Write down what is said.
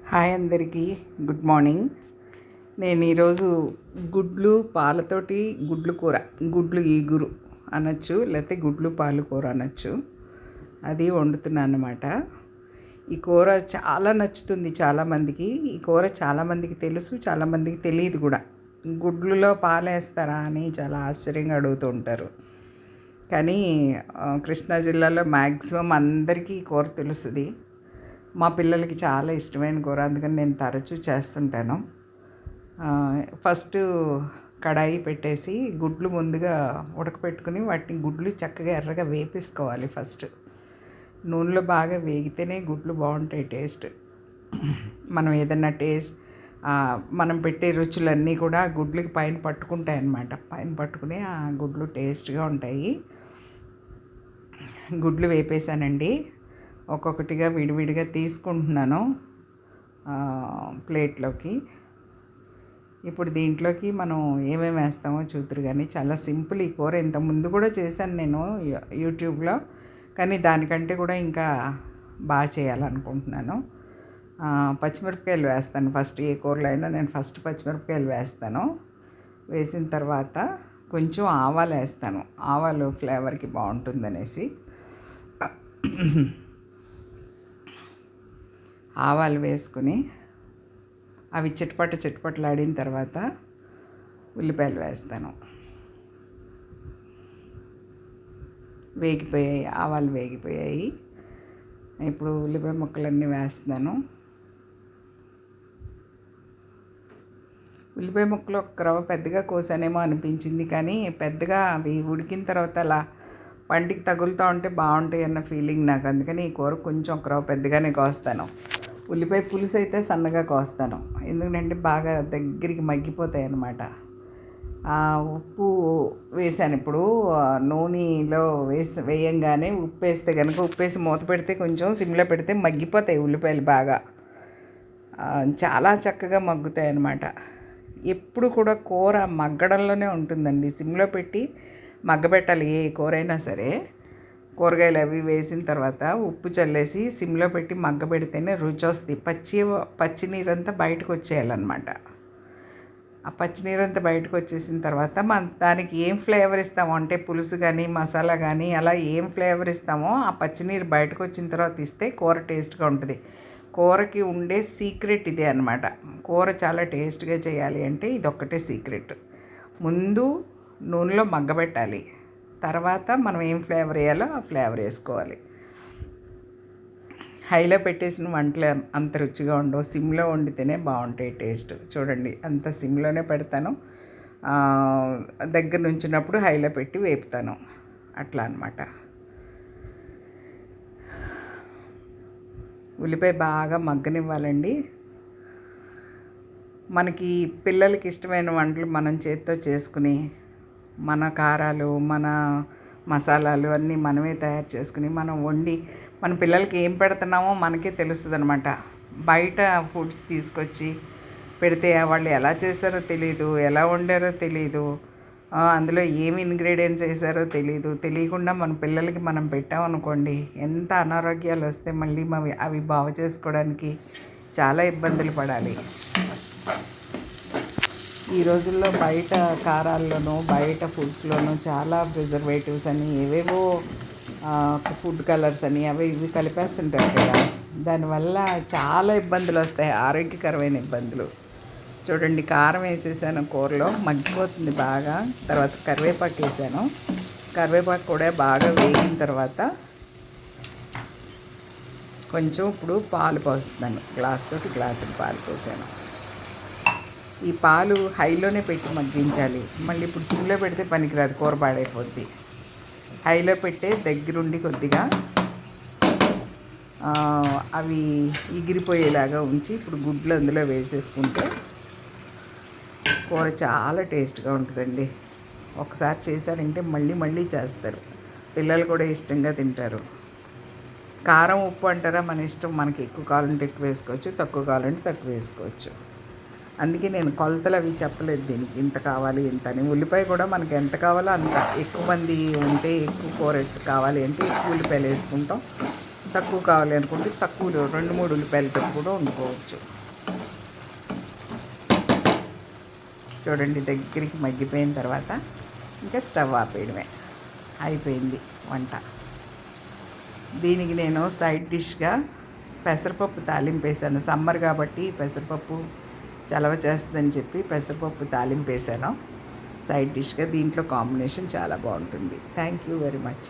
Hi అందరికీ, good morning. నేను ఈరోజు గుడ్లు పాలతోటి గుడ్లు కూర, గుడ్లు ఈగురు అనొచ్చు, లేకపోతే గుడ్లు పాలు కూర అనొచ్చు, అది వండుతున్నాను అన్నమాట. ఈ కూర చాలా నచ్చుతుంది చాలామందికి. ఈ కూర చాలామందికి తెలుసు, చాలామందికి తెలియదు కూడా. గుడ్లులో పాలు వేస్తారా అని చాలా ఆశ్చర్యంగా అడుగుతూ ఉంటారు. కానీ కృష్ణా జిల్లాలో మ్యాక్సిమం అందరికీ ఈ కూర తెలుస్తుంది. మా పిల్లలకి చాలా ఇష్టమైన కూర, అందుకని నేను తరచూ చేస్తుంటాను. ఫస్ట్ కడాయి పెట్టేసి గుడ్లు ముందుగా ఉడకపెట్టుకుని వాటిని గుడ్లు చక్కగా ఎర్రగా వేపేసుకోవాలి. ఫస్ట్ నూనెలో బాగా వేగితేనే గుడ్లు బాగుంటాయి టేస్ట్. మనం ఏదన్నా మనం పెట్టే రుచులన్నీ కూడా గుడ్లకి పైన పట్టుకుంటాయి అన్నమాట. పైన పట్టుకుని ఆ గుడ్లు టేస్ట్గా ఉంటాయి. గుడ్లు వేపేసానండి. ఒక్కొక్కటిగా విడివిడిగా తీసుకుంటున్నాను ప్లేట్లోకి. ఇప్పుడు దీంట్లోకి మనం ఏమేమి వేస్తామో చూద్దరు. కానీ చాలా సింపుల్ ఈ కూర. ఇంతకుముందు కూడా చేశాను నేను యూట్యూబ్లో, కానీ దానికంటే కూడా ఇంకా బాగా చేయాలనుకుంటున్నాను. పచ్చిమిరపకాయలు వేస్తాను ఫస్ట్. ఏ కూరలో అయినా నేను ఫస్ట్ పచ్చిమిరపకాయలు వేస్తాను. వేసిన తర్వాత కొంచెం ఆవాలు వేస్తాను. ఆవాలు ఫ్లేవర్కి బాగుంటుందనేసి ఆవాలు వేసుకుని అవి చిటపటలాడిన తర్వాత ఉల్లిపాయలు వేస్తాను. వేగిపోయాయి, ఆవాలు వేగిపోయాయి. ఇప్పుడు ఉల్లిపాయ ముక్కలన్నీ వేస్తాను. ఉల్లిపాయ ముక్కలు ఒక రవ్వ పెద్దగా కోసానేమో అనిపించింది, కానీ పెద్దగా అవి ఉడికిన తర్వాత అలా పంటికి తగులుతూ ఉంటే బాగుంటాయి అన్న ఫీలింగ్ నాకు. అందుకని ఈ కూర కొంచెం ఒక రవ్వ పెద్దగానే కోస్తాను. ఉల్లిపాయ పులుసు అయితే సన్నగా కోస్తాను, ఎందుకంటే బాగా దగ్గరికి మగ్గిపోతాయి అన్నమాట. ఉప్పు వేసాను. ఇప్పుడు నూనెలో వేయంగానే ఉప్పు వేస్తే కనుక, ఉప్పు వేసి మూత పెడితే కొంచెం సిమ్లో పెడితే మగ్గిపోతాయి ఉల్లిపాయలు బాగా. చాలా చక్కగా మగ్గుతాయి అన్నమాట. ఎప్పుడు కూడా కూర మగ్గడంలోనే ఉంటుందండి. సిమ్లో పెట్టి మగ్గబెట్టాలి ఏ కూర అయినా సరే. కూరగాయలు అవి వేసిన తర్వాత ఉప్పు చల్లేసి సిమ్లో పెట్టి మగ్గబెడితేనే రుచి వస్తుంది. పచ్చి నీరంతా బయటకు వచ్చేయాలన్నమాట. ఆ పచ్చి నీరంతా బయటకు వచ్చేసిన తర్వాత దానికి ఏం ఫ్లేవర్ ఇస్తామో, అంటే పులుసు కానీ మసాలా కానీ అలా ఏం ఫ్లేవర్ ఇస్తామో ఆ పచ్చినీరు బయటకు వచ్చిన తర్వాత ఇస్తే కూర టేస్ట్గా ఉంటుంది. కూరకి ఉండే సీక్రెట్ ఇదే అన్నమాట. కూర చాలా టేస్ట్గా చేయాలి అంటే ఇదొక్కటే సీక్రెట్. ముందు నూనెలో మగ్గబెట్టాలి, తర్వాత మనం ఏం ఫ్లేవర్ వేయాలో ఆ ఫ్లేవర్ వేసుకోవాలి. హైలో పెట్టేసిన వంటలు అంత రుచిగా ఉండవు, సిమ్లో వండితేనే బాగుంటాయి టేస్ట్. చూడండి, అంత సిమ్లోనే పెడతాను. దగ్గర నుంచినప్పుడు హైలో పెట్టి వేపుతాను, అట్లా అన్నమాట. ఉల్లిపాయ బాగా మగ్గనివ్వాలండి. మనకి పిల్లలకి ఇష్టమైన వంటలు మనం చేత్తో చేసుకుని, మన కారాలు, మన మసాలాలు అన్నీ మనమే తయారు చేసుకుని మనం వండి మన పిల్లలకి ఏం పెడుతున్నామో మనకే తెలుస్తుంది అనమాట. బయట ఫుడ్స్ తీసుకొచ్చి పెడితే వాళ్ళు ఎలా చేశారో తెలీదు, ఎలా వండారో తెలీదు, అందులో ఏమి ఇంగ్రీడియంట్స్ వేసారో తెలీదు. తెలియకుండా మన పిల్లలకి మనం పెట్టామనుకోండి, ఎంత అనారోగ్యాలు వస్తే మళ్ళీ అవి బాగు చేసుకోవడానికి చాలా ఇబ్బందులు పడాలి. ఈ రోజుల్లో బయట కారాల్లోనూ బయట ఫుడ్స్లోనూ చాలా ప్రిజర్వేటివ్స్ అని ఏవేవో ఫుడ్ కలర్స్ అని అవి ఇవి కలిపేస్తుంటారు కదా. దానివల్ల చాలా ఇబ్బందులు వస్తాయి, ఆరోగ్యకరమైన ఇబ్బందులు. చూడండి, కారం వేసేసాను, కూరలో మగ్గిపోతుంది బాగా. తర్వాత కరివేపాకు వేసాను. కరివేపాకు కూడా బాగా వేగిన తర్వాత కొంచెం ఇప్పుడు పాలు పోస్తున్నాను. గ్లాసు పాలు పోసాను. ఈ పాలు హైలోనే పెట్టి మగ్గించాలి. మళ్ళీ ఇప్పుడు సిమ్లో పెడితే పనికిరాదు, కూర పాడైపోద్ది. హైలో పెట్టే దగ్గరుండి కొద్దిగా అవి ఎగిరిపోయేలాగా ఉంచి ఇప్పుడు గుడ్లు అందులో వేసేసుకుంటే కూర చాలా టేస్ట్గా ఉంటుందండి. ఒకసారి చేశారంటే మళ్ళీ చేస్తారు. పిల్లలు కూడా ఇష్టంగా తింటారు. కారం ఉప్పు అంటారా మన ఇష్టం. మనకి ఎక్కువ కావాలంటే ఎక్కువ వేసుకోవచ్చు, తక్కువ కావాలంటే తక్కువ వేసుకోవచ్చు. అందుకే నేను కొలతలు అవి చెప్పలేదు దీనికి, ఇంత కావాలి ఇంత అని. ఉల్లిపాయ కూడా మనకి ఎంత కావాలో అంత. ఎక్కువ మంది ఉంటే ఎక్కువ కూర కావాలి అంటే ఎక్కువ ఉల్లిపాయలు వేసుకుంటాం. తక్కువ కావాలి అనుకుంటే తక్కువ 2-3 ఉల్లిపాయలతో కూడా వండుకోవచ్చు. చూడండి దగ్గరికి మగ్గిపోయిన తర్వాత ఇంకా స్టవ్ ఆపేయడమే, అయిపోయింది వంట. దీనికి నేను సైడ్ డిష్గా పెసరపప్పు తాలింపేసాను. సమ్మర్ కాబట్టి పెసరపప్పు చలవ చేస్తుందని చెప్పి పెసరపప్పు తాలింపేసాను సైడ్ డిష్గా. దీంట్లో కాంబినేషన్ చాలా బాగుంటుంది. Thank you very much.